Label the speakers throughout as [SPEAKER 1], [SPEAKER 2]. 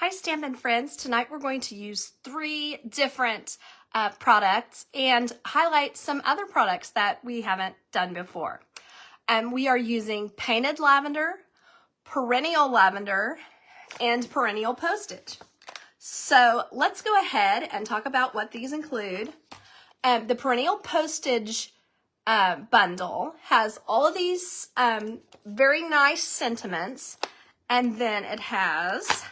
[SPEAKER 1] Hi Stampin' friends, tonight we're going to use 3 different products and highlight some other products that we haven't done before. We are using Painted Lavender, Perennial Lavender, and Perennial Postage. So let's go ahead and talk about what these include. The Perennial Postage bundle has all of these very nice sentiments, and then it has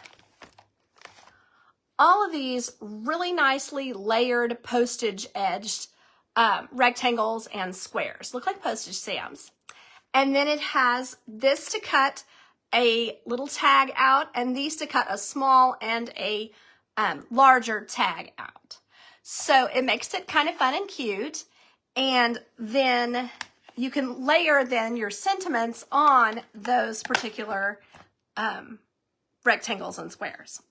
[SPEAKER 1] all of these really nicely layered postage edged rectangles and squares. Look like postage stamps. And then it has this to cut a little tag out, and these to cut a small and a larger tag out. So it makes it kind of fun and cute. And then you can layer then your sentiments on those particular rectangles and squares.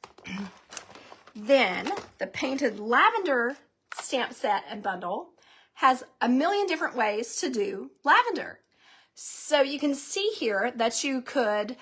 [SPEAKER 1] Then the Painted Lavender stamp set and bundle has a million different ways to do lavender. So you can see here that you could,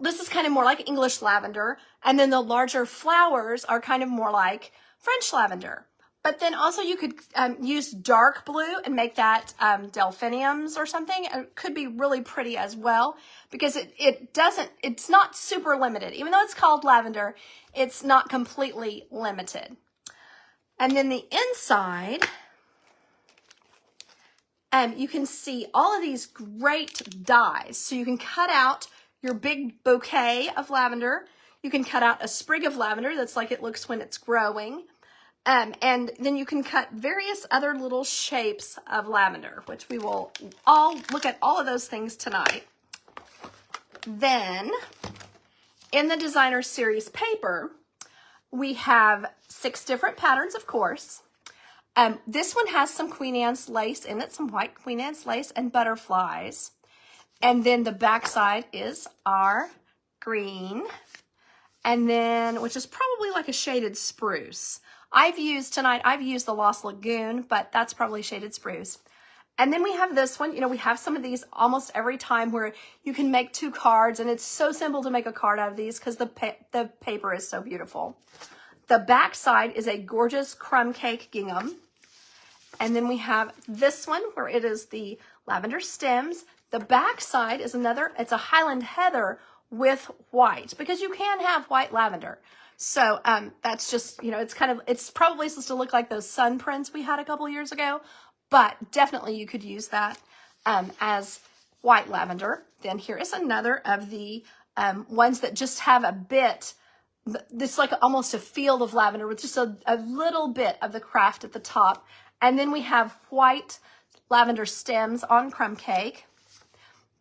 [SPEAKER 1] this is kind of more like English lavender, and then the larger flowers are kind of more like French lavender. But then also you could use dark blue and make that delphiniums or something. It could be really pretty as well, because it's not super limited. Even though it's called lavender, it's not completely limited. And then the inside, you can see all of these great dies. So you can cut out your big bouquet of lavender. You can cut out a sprig of lavender that's like it looks when it's growing. And then you can cut various other little shapes of lavender, which we will all look at all of those things tonight. Then in the Designer Series paper, we have 6 different patterns, of course. This one has some Queen Anne's lace in it, some white Queen Anne's lace and butterflies. And then the back side is our green, and then, which is probably like a shaded spruce. I've used the Lost Lagoon, but that's probably shaded spruce. And then we have this one. You know, we have some of these almost every time where you can make 2 cards, and it's so simple to make a card out of these because the paper is so beautiful. The back side is a gorgeous crumb cake gingham. And then we have this one where it is the lavender stems. The back side is it's a Highland Heather with white, because you can have white lavender. So that's just, you know, it's probably supposed to look like those sun prints we had a couple years ago, but definitely you could use that as white lavender. Then here is another of the ones that just have a bit, this like almost a field of lavender with just a little bit of the craft at the top. And then we have white lavender stems on crumb cake.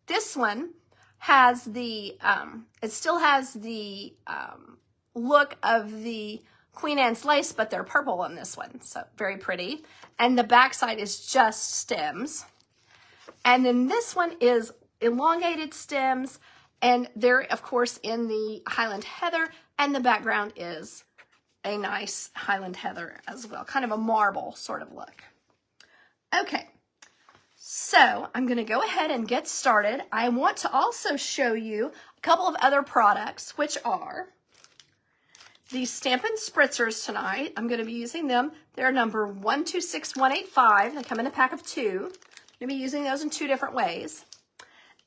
[SPEAKER 1] This one has it still has the look of the Queen Anne's lace, but they're purple on this one, so very pretty. And the back side is just stems. And then this one is elongated stems, and they're of course in the Highland Heather, and the background is a nice Highland Heather as well, kind of a marble sort of look. Okay, so I'm going to go ahead and get started. I want to also show you a couple of other products, which are these Stampin' Spritzers tonight. I'm going to be using them. They're number 126185. They come in a pack of 2. I'm going to be using those in 2 different ways.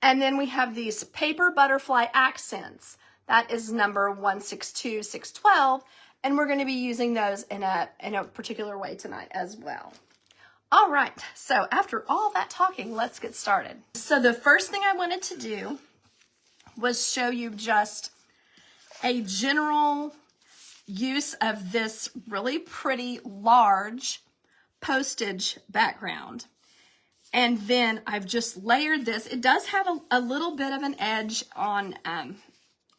[SPEAKER 1] And then we have these Paper Butterfly Accents. That is number 162612. And we're going to be using those in a particular way tonight as well. All right, so after all that talking, let's get started. So the first thing I wanted to do was show you just a general use of this really pretty large postage background. And then I've just layered this. It does have a little bit of an edge on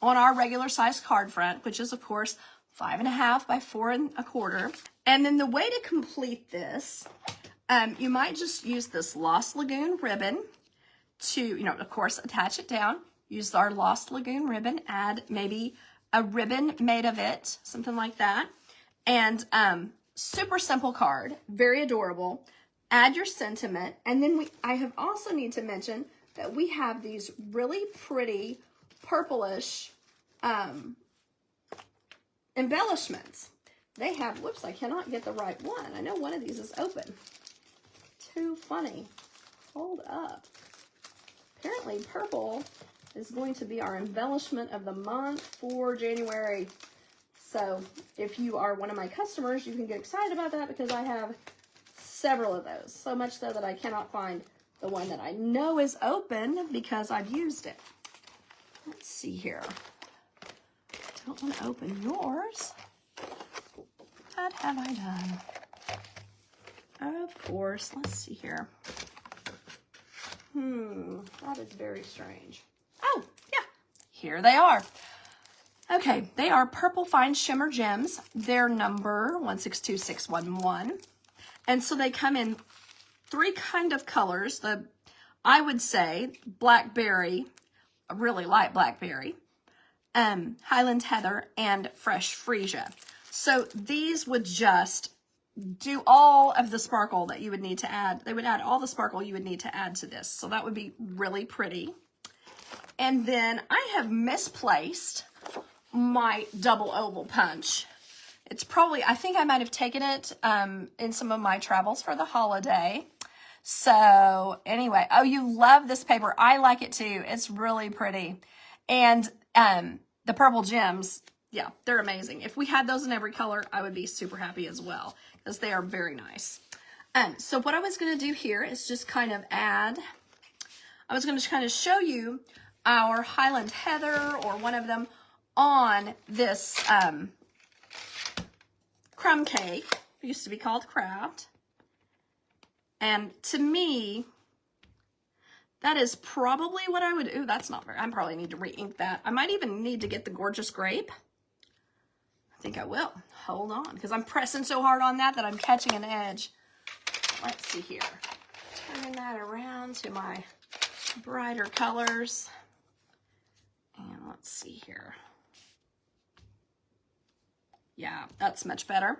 [SPEAKER 1] our regular size card front, which is of course 5.5 by 4.25. And then the way to complete this, you might just use this Lost Lagoon ribbon to, you know, of course, attach it down. Use our Lost Lagoon ribbon, add maybe a ribbon made of it, something like that. And super simple card, very adorable. Add your sentiment. And then I have also need to mention that we have these really pretty purplish embellishments. They have, whoops, I cannot get the right one. I know one of these is open. Too funny. Hold up. Apparently purple is going to be our embellishment of the month for January. So if you are one of my customers, you can get excited about that because I have several of those. So much so that I cannot find the one that I know is open because I've used it. Let's see here. Don't want to open yours. What have I done? Of course. Let's see here. That is very strange. Oh, yeah. Here they are. Okay, they are Purple Fine Shimmer Gems. They're number 162611. And so they come in 3 kind of colors. I would say blackberry, a really light blackberry, Highland Heather, and Fresh Freesia. So these would just do all of the sparkle that you would need to add. They would add all the sparkle you would need to add to this. So that would be really pretty. And then I have misplaced my double oval punch. It's probably, I think I might have taken it in some of my travels for the holiday. So anyway, oh, you love this paper. I like it too. It's really pretty. And the purple gems, yeah, they're amazing. If we had those in every color, I would be super happy as well because they are very nice. So what I was going to do here is just kind of I was going to kind of show you our Highland Heather or one of them on this crumb cake. It used to be called Craft. And to me, that is probably what I would, ooh, that's not very, I probably need to re-ink that. I might even need to get the Gorgeous Grape. I think I will. Hold on, because I'm pressing so hard on that I'm catching an edge. Let's see here. Turning that around to my brighter colors. And let's see here. Yeah, that's much better.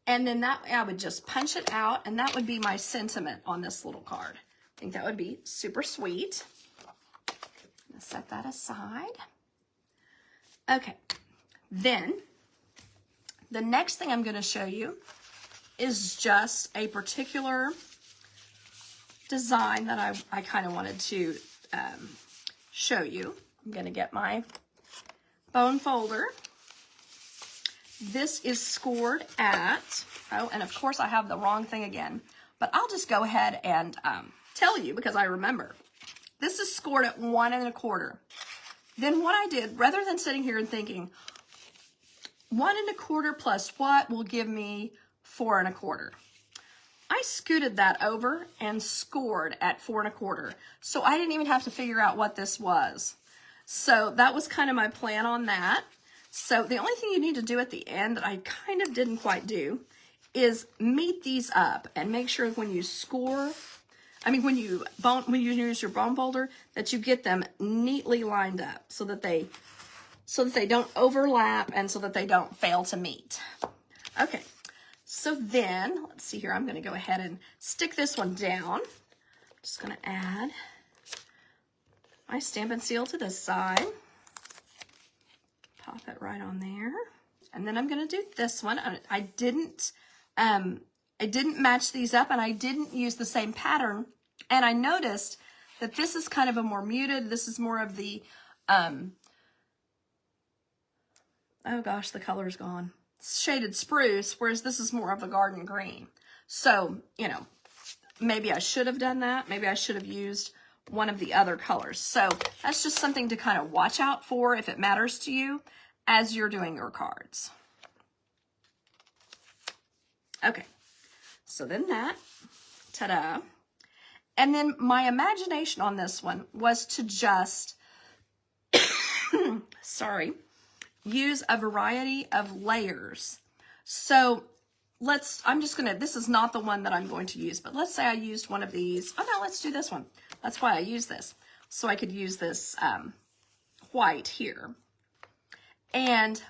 [SPEAKER 1] And then that, I would just punch it out, and that would be my sentiment on this little card. I think that would be super sweet. Let's set that aside. Okay, then the next thing I'm going to show you is just a particular design that I kind of wanted to show you. I'm going to get my bone folder. This is scored at, oh, and of course I have the wrong thing again, but I'll just go ahead and tell you because I remember. This is scored at 1 1/4. Then what I did, rather than sitting here and thinking, 1 1/4 plus what will give me 4 1/4? I scooted that over and scored at 4 1/4. So I didn't even have to figure out what this was. So that was kind of my plan on that. So the only thing you need to do at the end that I kind of didn't quite do is meet these up and make sure when you score, I mean when you use your bone folder, that you get them neatly lined up so that they don't overlap and so that they don't fail to meet. Okay, so then let's see here. I'm going to go ahead and stick this one down. I'm just going to add my Stampin' Seal to this side. Pop it right on there. And then I'm going to do this one. I didn't match these up, and I didn't use the same pattern. And I noticed that this is kind of a more muted. This is more of the, oh gosh, the color's gone. Shaded spruce, whereas this is more of the garden green. So, you know, maybe I should have done that. Maybe I should have used one of the other colors. So that's just something to kind of watch out for if it matters to you as you're doing your cards. Okay, so then that, ta-da. And then my imagination on this one was to just, sorry, use a variety of layers. So I'm just gonna, this is not the one that I'm going to use, but let's say I used one of these. Oh no, let's do this one. That's why I use this. So I could use this white here. And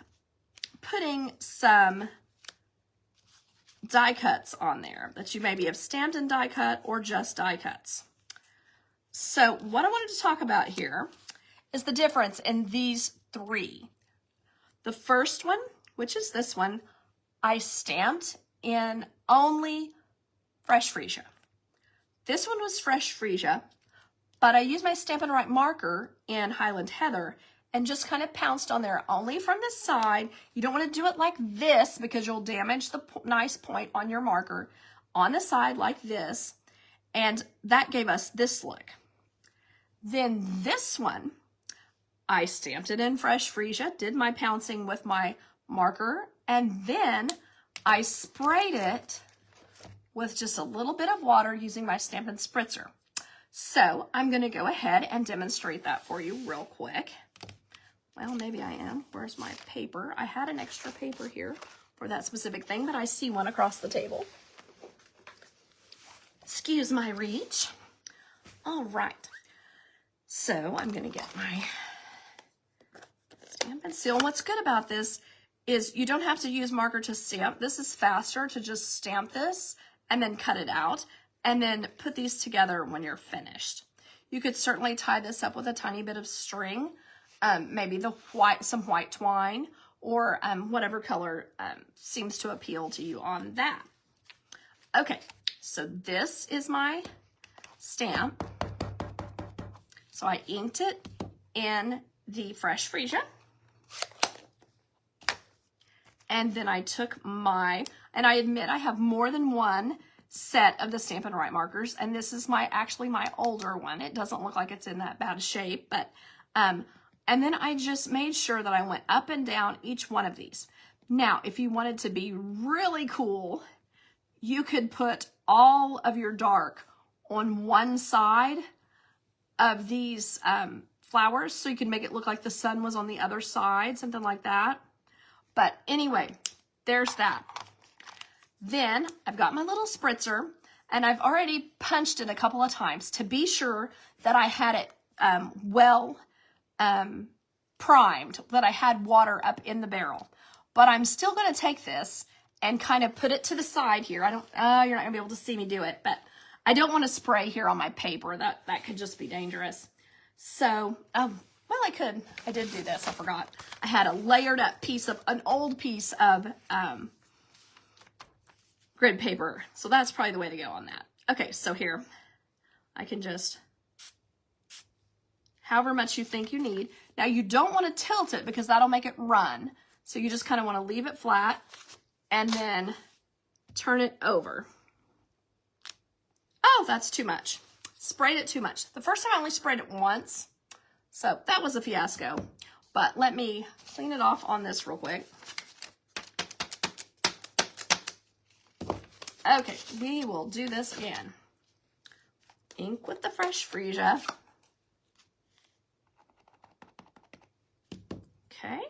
[SPEAKER 1] putting some die cuts on there that you maybe have stamped in die cut or just die cuts. So what I wanted to talk about here is the difference in these three. The first one, which is this one, I stamped in only Fresh Freesia. This one was Fresh Freesia, but I used my Stampin' Right marker in Highland Heather and just kind of pounced on there only from the side. You don't want to do it like this because you'll damage the nice point on your marker. On the side like this, and that gave us this look. Then this one, I stamped it in Fresh Freesia, did my pouncing with my marker, and then I sprayed it with just a little bit of water using my Stampin' Spritzer. So I'm going to go ahead and demonstrate that for you real quick. Well, maybe I am. Where's my paper? I had an extra paper here for that specific thing, but I see one across the table. Excuse my reach. All right. So I'm going to get my Stampin' Seal. What's good about this is you don't have to use marker to stamp. This is faster to just stamp this and then cut it out and then put these together when you're finished. You could certainly tie this up with a tiny bit of string, maybe some white twine, or whatever color seems to appeal to you on that. Okay, so this is my stamp. So I inked it in the Fresh Freesia. And then I took and I admit I have more than one set of the Stampin' Right markers, and this is actually my older one. It doesn't look like it's in that bad shape, but, and then I just made sure that I went up and down each one of these. Now, if you wanted to be really cool, you could put all of your dark on one side of these flowers, so you can make it look like the sun was on the other side, something like that. But anyway, there's that. Then I've got my little spritzer, and I've already punched it a couple of times to be sure that I had it well primed, that I had water up in the barrel. But I'm still going to take this and kind of put it to the side here. You're not going to be able to see me do it, but I don't want to spray here on my paper. That could just be dangerous. So, well, I did do this, I forgot. I had a layered up an old piece of grid paper. So that's probably the way to go on that. Okay, so here, I can just, however much you think you need. Now you don't want to tilt it because that'll make it run. So you just kind of want to leave it flat and then turn it over. Oh, that's too much. Sprayed it too much. The first time I only sprayed it once. So that was a fiasco, but let me clean it off on this real quick. Okay, we will do this again. Ink with the Fresh Freesia. Okay.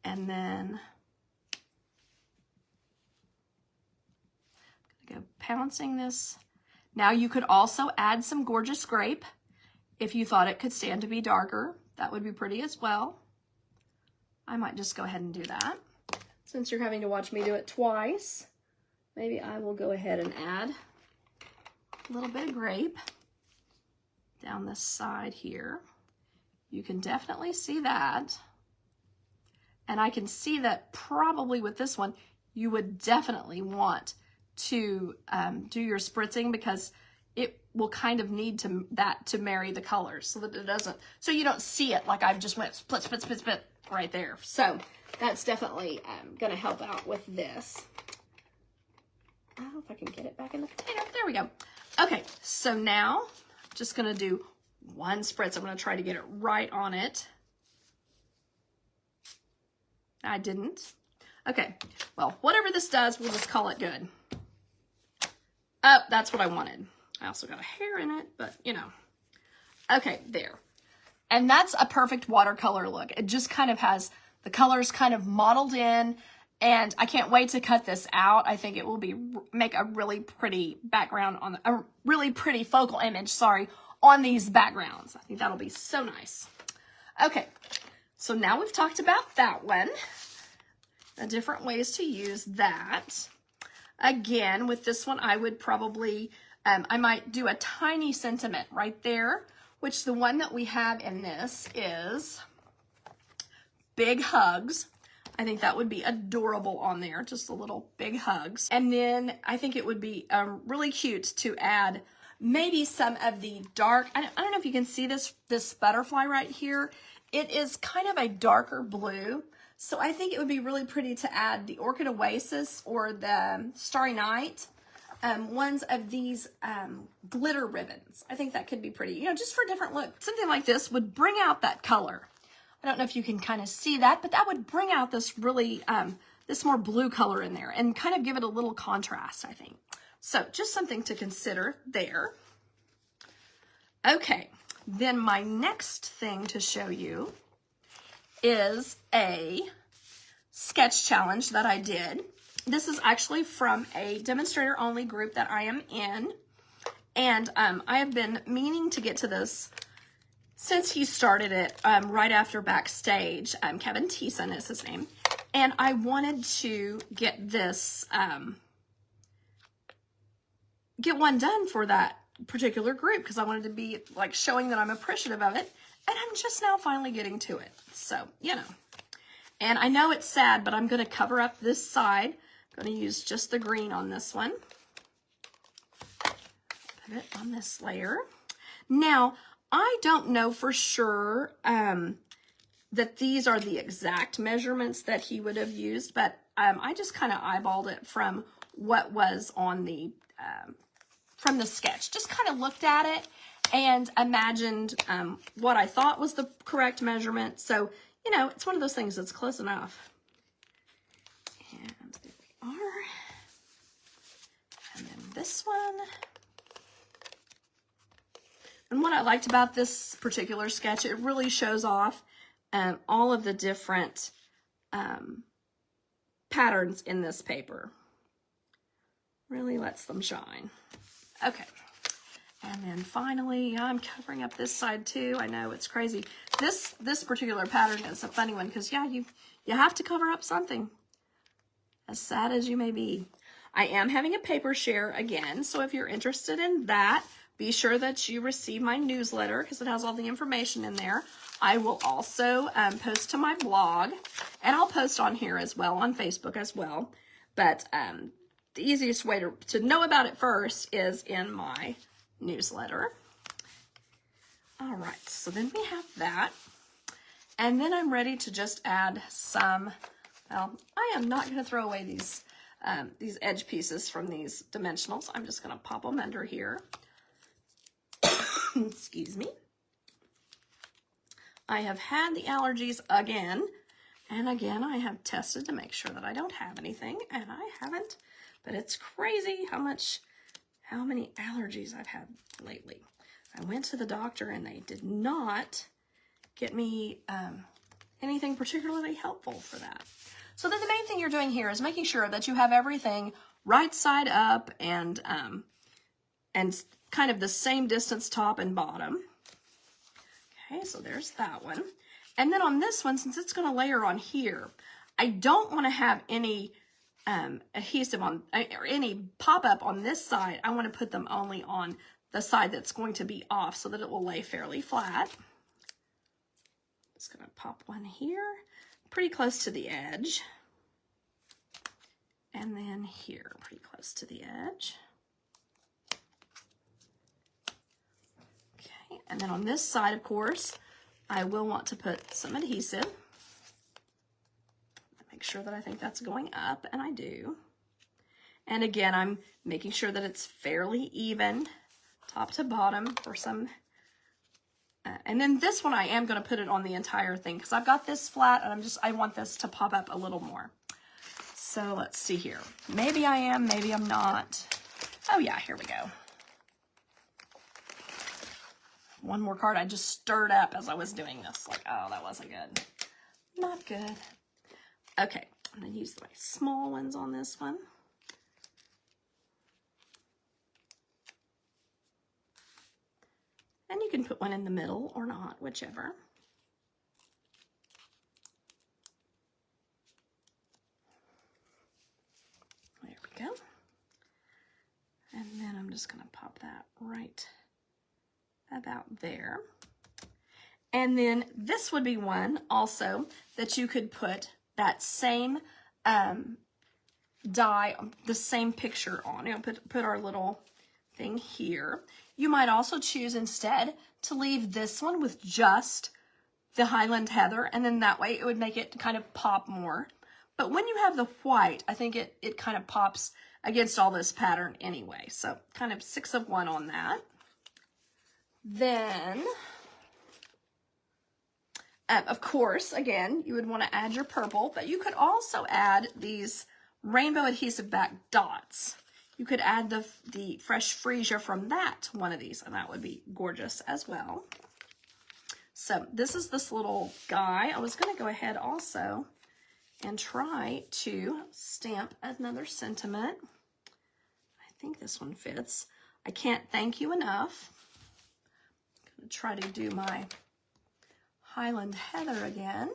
[SPEAKER 1] And then I'm gonna go pouncing this. Now you could also add some gorgeous grape. If you thought it could stand to be darker, that would be pretty as well. I might just go ahead and do that. Since you're having to watch me do it twice, maybe I will go ahead and add a little bit of grape down this side here. You can definitely see that. And I can see that probably with this one, you would definitely want to do your spritzing because it will kind of need to marry the colors so that it doesn't, so you don't see it like I've just went split, split, split, split right there. So that's definitely going to help out with this. I don't know if I can get it back in the container. There we go. Okay, so now I'm just going to do one spritz. I'm going to try to get it right on it. I didn't. Okay, well, whatever this does, we'll just call it good. Oh, that's what I wanted. I also got a hair in it, but you know. Okay, there. And that's a perfect watercolor look. It just kind of has the colors kind of modeled in, and I can't wait to cut this out. I think it will make a really pretty background on a really pretty focal image, sorry, on these backgrounds. I think that'll be so nice. Okay, so now we've talked about that one, the different ways to use that. Again, with this one, I would probably, I might do a tiny sentiment right there, which the one that we have in this is big hugs. I think that would be adorable on there, just a little big hugs. And then I think it would be really cute to add maybe some of the dark, I don't know if you can see this butterfly right here. It is kind of a darker blue. So I think it would be really pretty to add the Orchid Oasis or the Starry Night, ones of these glitter ribbons. I think that could be pretty, you know, just for a different look. Something like this would bring out that color. I don't know if you can kind of see that, but that would bring out this really, this more blue color in there and kind of give it a little contrast, I think. So just something to consider there. Okay, then my next thing to show you is a sketch challenge that I did. This is actually from a demonstrator only group that I am in. And I have been meaning to get to this since he started it right after Backstage. Kevin Teeson is his name. And I wanted to get this, get one done for that particular group because I wanted to be like showing that I'm appreciative of it. And I'm just now finally getting to it. So, you know. And I know it's sad, but I'm going to cover up this side. I'm going to use just the green on this one. Put it on this layer. Now, I don't know for sure that these are the exact measurements that he would have used, but I just kind of eyeballed it from what was on the, from the sketch. Just kind of looked at it and imagined what I thought was the correct measurement. So, you know, it's one of those things that's close enough. And there we are. And then this one. And what I liked about this particular sketch, it really shows off all of the different patterns in this paper. Really lets them shine. Okay. And then finally, I'm covering up this side too. I know it's crazy. This particular pattern is a funny one because, yeah, you have to cover up something. As sad as you may be. I am having a paper share again, so if you're interested in that, be sure that you receive my newsletter because it has all the information in there. I will also post to my blog, and I'll post on here as well, on Facebook as well. But the easiest way to know about it first is in my newsletter. All right, so then we have that. And then I'm ready to just add some, well, I am not going to throw away these edge pieces from these dimensionals. I'm just going to pop them under here. Excuse me. I have had the allergies again, and again I have tested to make sure that I don't have anything, and I haven't, but it's crazy how many allergies I've had lately. I went to the doctor and they did not get me anything particularly helpful for that. So then the main thing you're doing here is making sure that you have everything right side up and kind of the same distance top and bottom. Okay, so there's that one. And then on this one, since it's going to layer on here, I don't want to have any adhesive on, or any pop-up on this side. I want to put them only on the side that's going to be off so that it will lay fairly flat. Just going to pop one here, pretty close to the edge. And then here, pretty close to the edge. Okay, and then on this side, of course, I will want to put some adhesive. Make sure that I think that's going up, and I do. And again, I'm making sure that it's fairly even, top to bottom for some. And then this one, I am going to put it on the entire thing because I've got this flat, and I want this to pop up a little more. So let's see here. Maybe I am, maybe I'm not. Oh yeah, here we go. One more card I just stirred up as I was doing this. Like, oh, that wasn't good. Not good. Okay, I'm going to use my small ones on this one. And you can put one in the middle or not, whichever. There we go. And then I'm just going to pop that right about there. And then this would be one also that you could put that same die, the same picture on. You know, put our little thing here. You might also choose instead to leave this one with just the Highland Heather, and then that way it would make it kind of pop more. But when you have the white, I think it kind of pops against all this pattern anyway. So kind of 6 of 1 on that. Then, of course, again, you would want to add your purple, but you could also add these rainbow adhesive back dots. You could add the fresh freesia from that to one of these, and that would be gorgeous as well. So this is this little guy. I was going to go ahead also and try to stamp another sentiment. I think this one fits. I can't thank you enough. I'm going to try to do my Highland Heather again.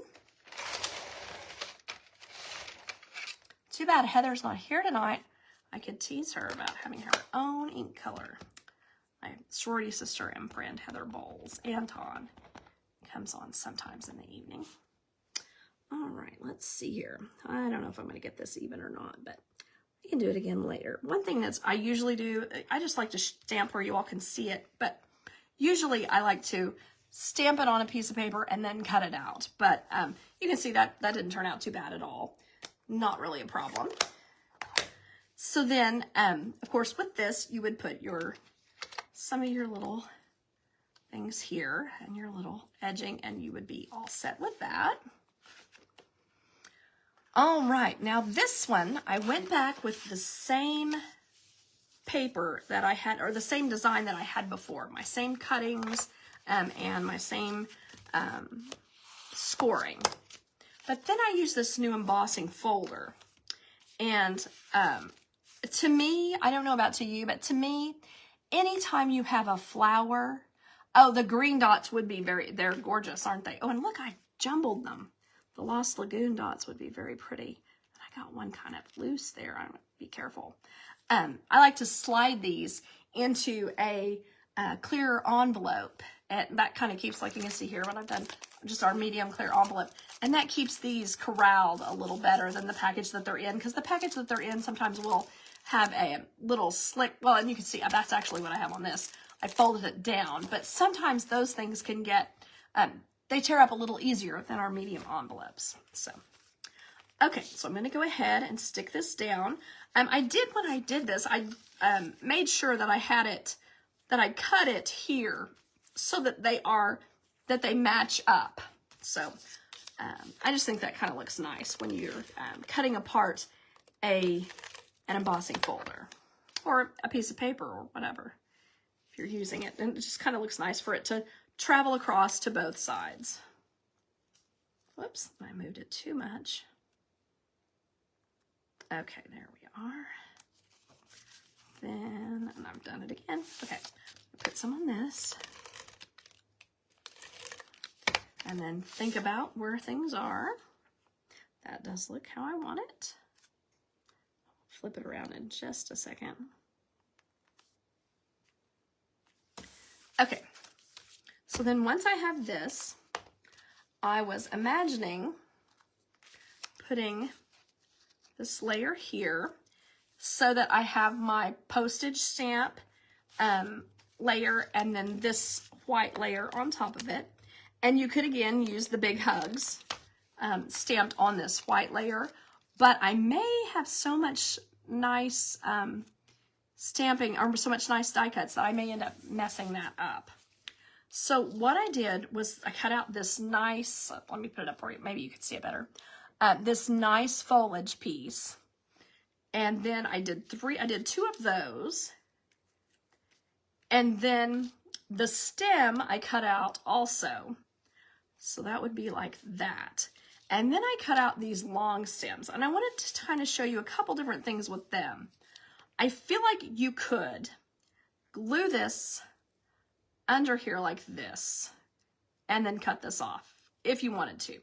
[SPEAKER 1] Too bad Heather's not here tonight. I could tease her about having her own ink color. My sorority sister and friend Heather Bowles, Anton, comes on sometimes in the evening. All right, let's see here. I don't know if I'm going to get this even or not, but we can do it again later. One thing that's I usually do, I just like to stamp where you all can see it, but usually I like to stamp it on a piece of paper and then cut it out. But you can see that didn't turn out too bad at all. Not really a problem. So then, of course, with this, you would put some of your little things here and your little edging, and you would be all set with that. All right, now this one, I went back with the same paper that I had, or the same design that I had before, my same cuttings and my same scoring. But then I used this new embossing folder, and to me, I don't know about to you, but to me, anytime you have a flower, oh, the green dots would be they're gorgeous, aren't they? Oh, and look, I jumbled them. The Lost Lagoon dots would be very pretty. I got one kind of loose there. I'm gonna be careful. I like to slide these into a clear envelope, and that kind of keeps, like you can see here, what I've done, just our medium clear envelope, and that keeps these corralled a little better than the package that they're in, because the package that they're in sometimes will have a little slick, well, and you can see that's actually what I have on this. I folded it down, but sometimes those things can get, they tear up a little easier than our medium envelopes. So, okay, so I'm going to go ahead and stick this down. When I did this, I made sure that I had it, that I cut it here so that they match up. So, I just think that kind of looks nice when you're cutting apart an embossing folder or a piece of paper or whatever, if you're using it. And it just kind of looks nice for it to travel across to both sides. Whoops, I moved it too much. Okay, there we are. Then, and I've done it again. Okay, put some on this. And then think about where things are. That does look how I want it. Flip it around in just a second. Okay, so then once I have this, I was imagining putting this layer here so that I have my postage stamp layer and then this white layer on top of it. And you could, again, use the big hugs stamped on this white layer, but I may have so much nice stamping or so much nice die cuts that I may end up messing that up. So what I did was I cut out this nice, let me put it up for you, maybe you could see it better, this nice foliage piece. And then I did two of those. And then the stem I cut out also. So that would be like that. And then I cut out these long stems, and I wanted to kind of show you a couple different things with them. I feel like you could glue this under here like this, and then cut this off if you wanted to.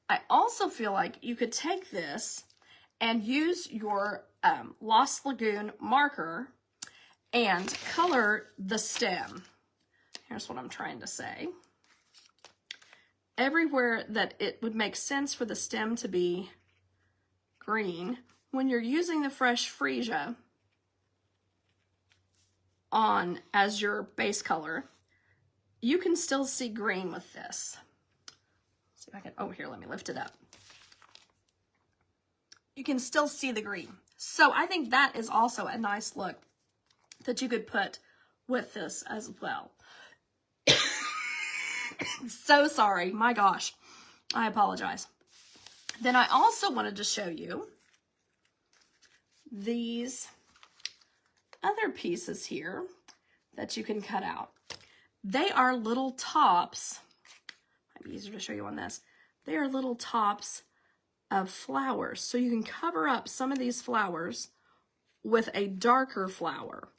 [SPEAKER 1] I also feel like you could take this and use your Lost Lagoon marker and color the stem. Here's what I'm trying to say. everywhere that it would make sense for the stem to be green, when you're using the fresh freesia on as your base color, you can still see green with this. See if I can, oh here, let me lift it up. You can still see the green. So I think that is also a nice look that you could put with this as well. So sorry, my gosh, I apologize. Then I also wanted to show you these other pieces here that you can cut out. They are little tops. Might be easier to show you on this. They are little tops of flowers. So you can cover up some of these flowers with a darker flower.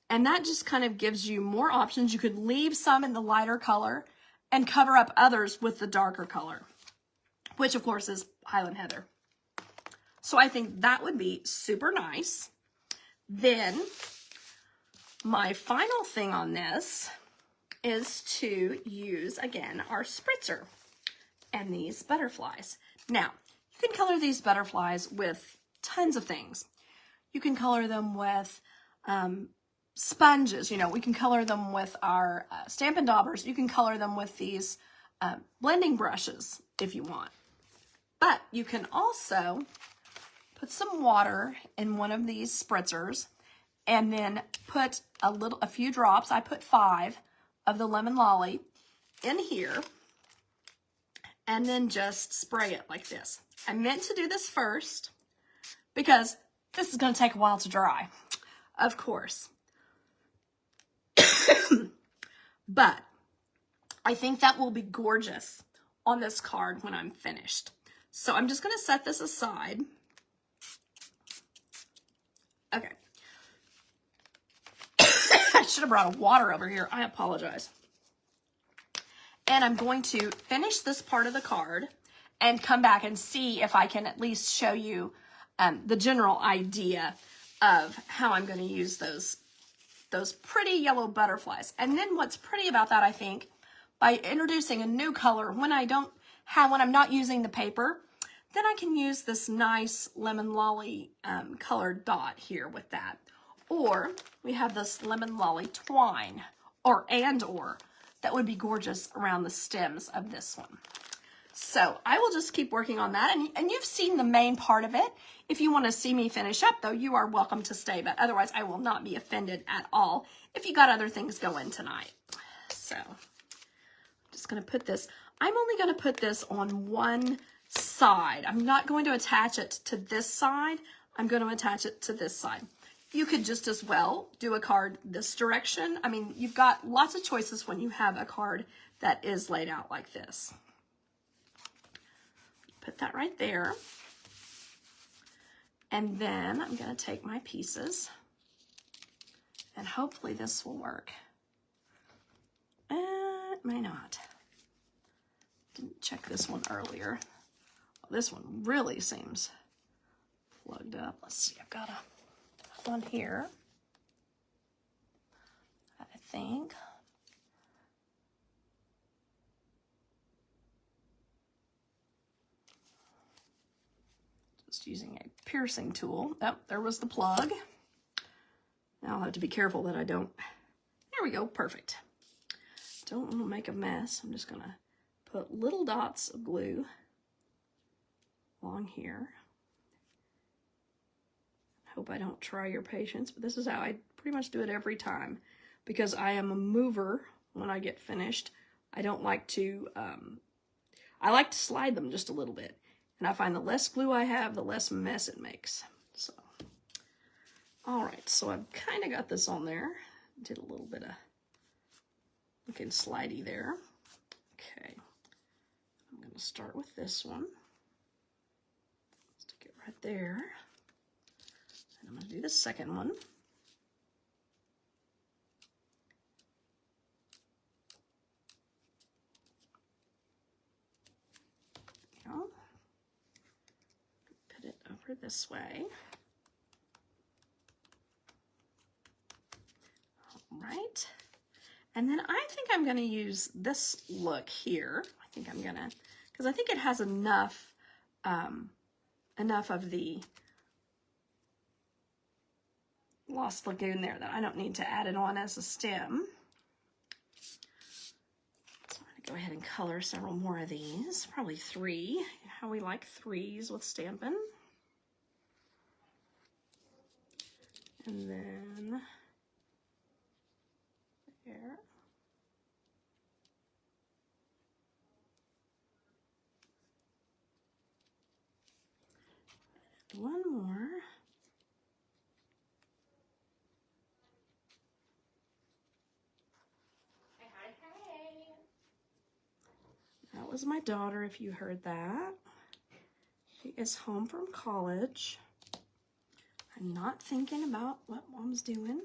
[SPEAKER 1] And that just kind of gives you more options. You could leave some in the lighter color and cover up others with the darker color, which of course is Highland Heather. So I think that would be super nice. Then my final thing on this is to use, again, our spritzer and these butterflies. Now, you can color these butterflies with tons of things. You can color them with sponges, you know, we can color them with our Stampin' Daubers. You can color them with these blending brushes if you want. But you can also put some water in one of these spritzers and then put a few drops, I put 5 of the lemon lolly in here and then just spray it like this. I meant to do this first because this is going to take a while to dry, of course. But I think that will be gorgeous on this card when I'm finished. So I'm just going to set this aside. Okay. I should have brought a water over here. I apologize. And I'm going to finish this part of the card and come back and see if I can at least show you the general idea of how I'm going to use those pretty yellow butterflies. And then what's pretty about that, I think, by introducing a new color when I'm not using the paper, then I can use this nice lemon lolly colored dot here with that. Or we have this lemon lolly twine or that would be gorgeous around the stems of this one. So I will just keep working on that. And you've seen the main part of it. If you want to see me finish up, though, you are welcome to stay. But otherwise, I will not be offended at all if you got other things going tonight. So I'm just going to put this. I'm only going to put this on one side. I'm not going to attach it to this side. I'm going to attach it to this side. You could just as well do a card this direction. I mean, you've got lots of choices when you have a card that is laid out like this. Put that right there. And then I'm going to take my pieces and hopefully this will work. It may not. Didn't check this one earlier. Well, this one really seems plugged up. Let's see, I've got one here, I think. Just using a piercing tool. Oh, there was the plug. Now I'll have to be careful that I don't. There we go, perfect. Don't want to make a mess. I'm just gonna put little dots of glue along here. Hope I don't try your patience, but this is how I pretty much do it every time because I am a mover when I get finished. I don't like to, I like to slide them just a little bit. And I find the less glue I have, the less mess it makes. So, all right, so I've kind of got this on there. Did a little bit of looking slidey there. Okay, I'm going to start with this one. Stick it right there. And I'm going to do the second one. Put it over this way. All right. And then I think I'm going to use this look here. I think I'm going to, because I think it has enough, enough of the Lost Lagoon there that I don't need to add it on as a stem. So I'm going to go ahead and color several more of these, probably 3, how we like 3s with Stampin'. And then there. And one more. That was my daughter, if you heard that. She is home from college. I'm not thinking about what Mom's doing.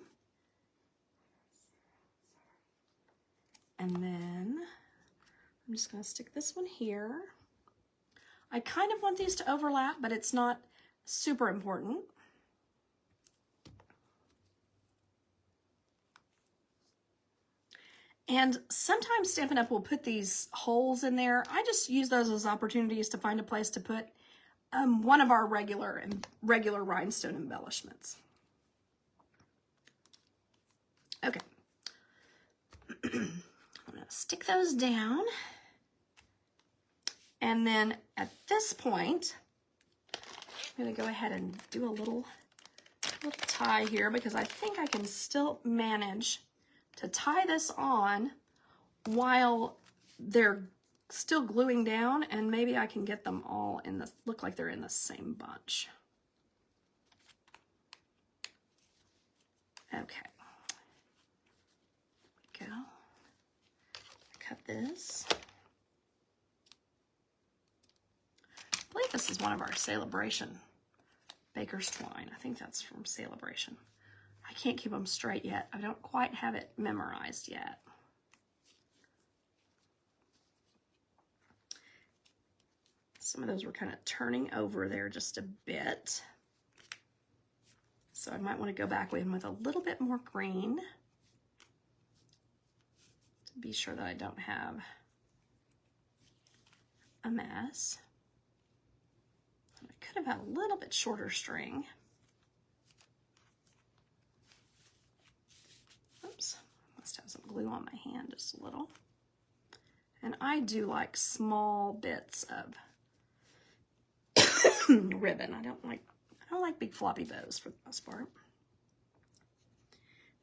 [SPEAKER 1] And then I'm just going to stick this one here. I kind of want these to overlap, but it's not super important. And sometimes Stampin' Up! Will put these holes in there. I just use those as opportunities to find a place to put one of our regular rhinestone embellishments. Okay. I'm going to stick those down. And then at this point, I'm going to go ahead and do a little tie here because I think I can still manage to tie this on while they're still gluing down, and maybe I can get them all in the, look like they're in the same bunch. Okay. There we go. Cut this. I believe this is one of our Celebration Baker's twine. I think that's from Celebration. I can't keep them straight yet. I don't quite have it memorized yet. Some of those were kind of turning over there just a bit. So I might want to go back in with a little bit more green to be sure that I don't have a mess. I could have had a little bit shorter string. Oops, must have some glue on my hand just a little. And I do like small bits of ribbon. I don't like big floppy bows for the most part.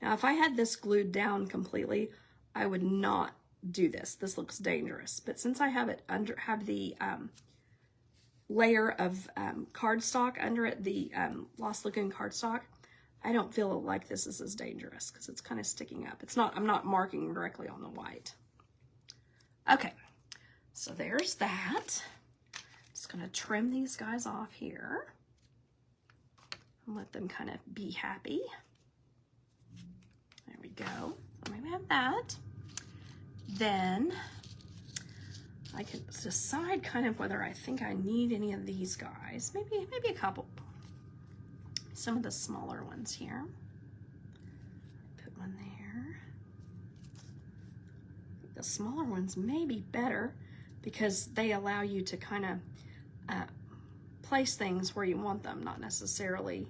[SPEAKER 1] Now, if I had this glued down completely, I would not do this. This looks dangerous. But since I have it have the layer of cardstock under it, the Lost Lagoon cardstock, I don't feel like this is as dangerous because it's kind of sticking up. It's not, I'm not marking directly on the white. Okay, so there's that. Just gonna trim these guys off here and let them kind of be happy. There we go. So maybe I have that. Then I can decide kind of whether I think I need any of these guys. Maybe a couple. Some of the smaller ones here. Put one there. The smaller ones may be better because they allow you to kind of place things where you want them, not necessarily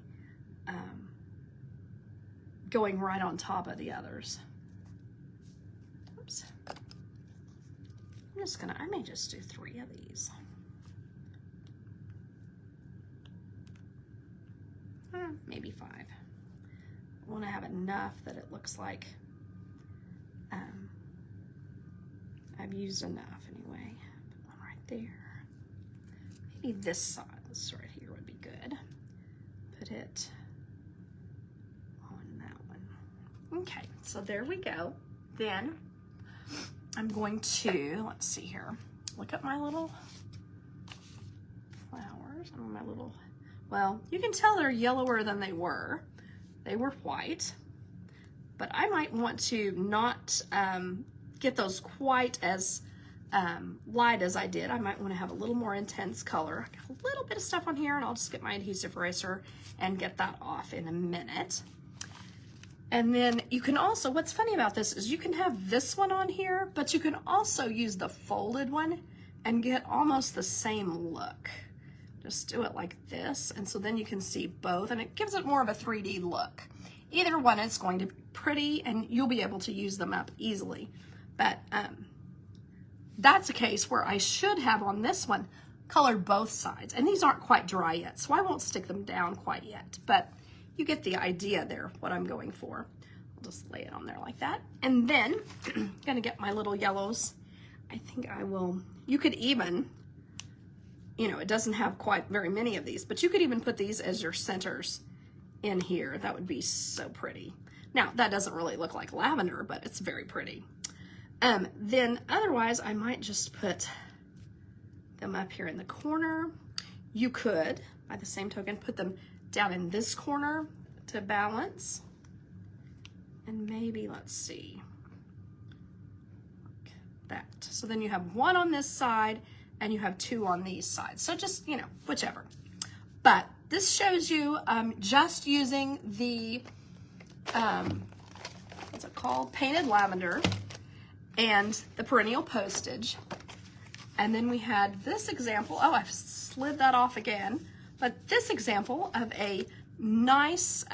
[SPEAKER 1] going right on top of the others. Oops. I may just do 3 of these. Maybe 5. I want to have enough that it looks like I've used enough anyway. Put one right there. Maybe this size right here would be good. Put it on that one. Okay, so there we go. Then I'm going to, let's see here, look at my little flowers. My little, well, you can tell they're yellower than they were. They were white, but I might want to not get those quite as light as I did. I might want to have a little more intense color. I got a little bit of stuff on here, and I'll just get my adhesive eraser and get that off in a minute. And then you can also, what's funny about this is you can have this one on here, but you can also use the folded one and get almost the same look. Just do it like this, and so then you can see both, and it gives it more of a 3D look. Either one is going to be pretty, and you'll be able to use them up easily. But that's a case where I should have on this one colored both sides, and these aren't quite dry yet, so I won't stick them down quite yet, but you get the idea there, what I'm going for. I'll just lay it on there like that. And then I'm gonna get my little yellows. I think I will, you could even, you know, it doesn't have quite very many of these, but you could even put these as your centers in here. That would be so pretty. Now, that doesn't really look like lavender, but it's very pretty. Then otherwise, I might just put them up here in the corner. You could, by the same token, put them down in this corner to balance. And maybe, let's see, like that. So then you have one on this side and you have two on these sides. So just, you know, whichever. But this shows you just using the, what's it called? Painted Lavender and the Perennial Postage. And then we had this example. Oh, I've slid that off again. But this example of a nice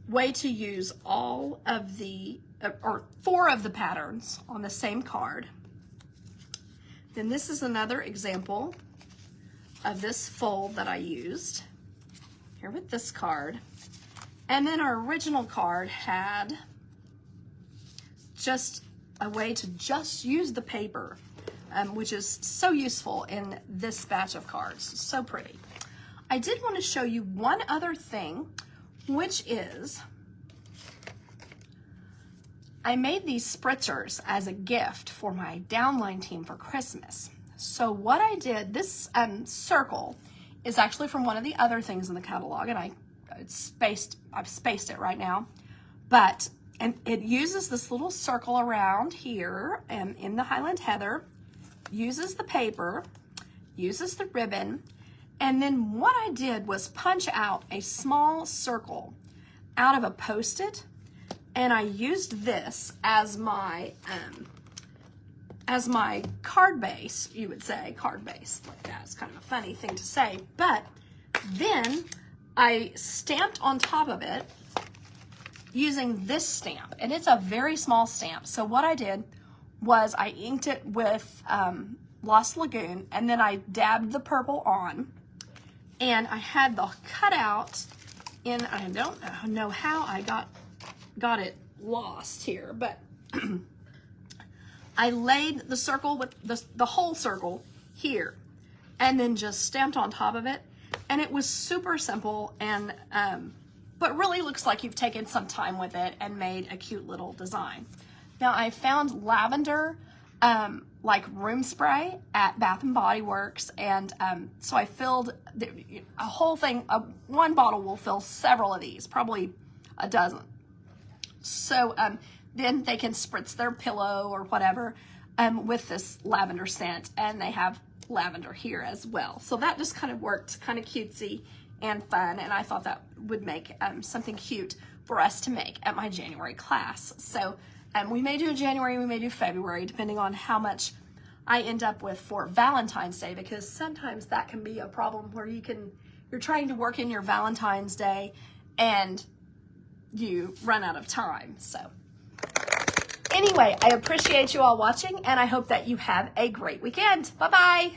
[SPEAKER 1] way to use all of the, or 4 of the patterns on the same card. Then this is another example of this fold that I used here with this card. And then our original card had just a way to just use the paper, which is so useful in this batch of cards. So pretty. I did want to show you one other thing, which is I made these spritzers as a gift for my downline team for Christmas. So what I did, this circle is actually from one of the other things in the catalog, and I've spaced it right now, and it uses this little circle around here and in the Highland Heather, uses the paper, uses the ribbon, and then what I did was punch out a small circle out of a Post-it, and I used this as my card base, you would say, card base, like that. It's kind of a funny thing to say, but then I stamped on top of it using this stamp, and it's a very small stamp. So what I did was I inked it with Lost Lagoon, and then I dabbed the purple on, and I had the cutout in, I don't know how I got it lost here, but I laid the circle with the whole circle here, and then just stamped on top of it, and it was super simple, and but really looks like you've taken some time with it and made a cute little design. Now I found lavender like room spray at Bath and Body Works, and so I filled a whole thing. One bottle will fill several of these, probably a dozen. So then they can spritz their pillow or whatever with this lavender scent, and they have lavender here as well. So that just kind of worked kind of cutesy and fun, and I thought that would make something cute for us to make at my January class. So we may do January, we may do February, depending on how much I end up with for Valentine's Day, because sometimes that can be a problem where you're trying to work in your Valentine's Day and you run out of time. So anyway, I appreciate you all watching, and I hope that you have a great weekend. Bye-bye.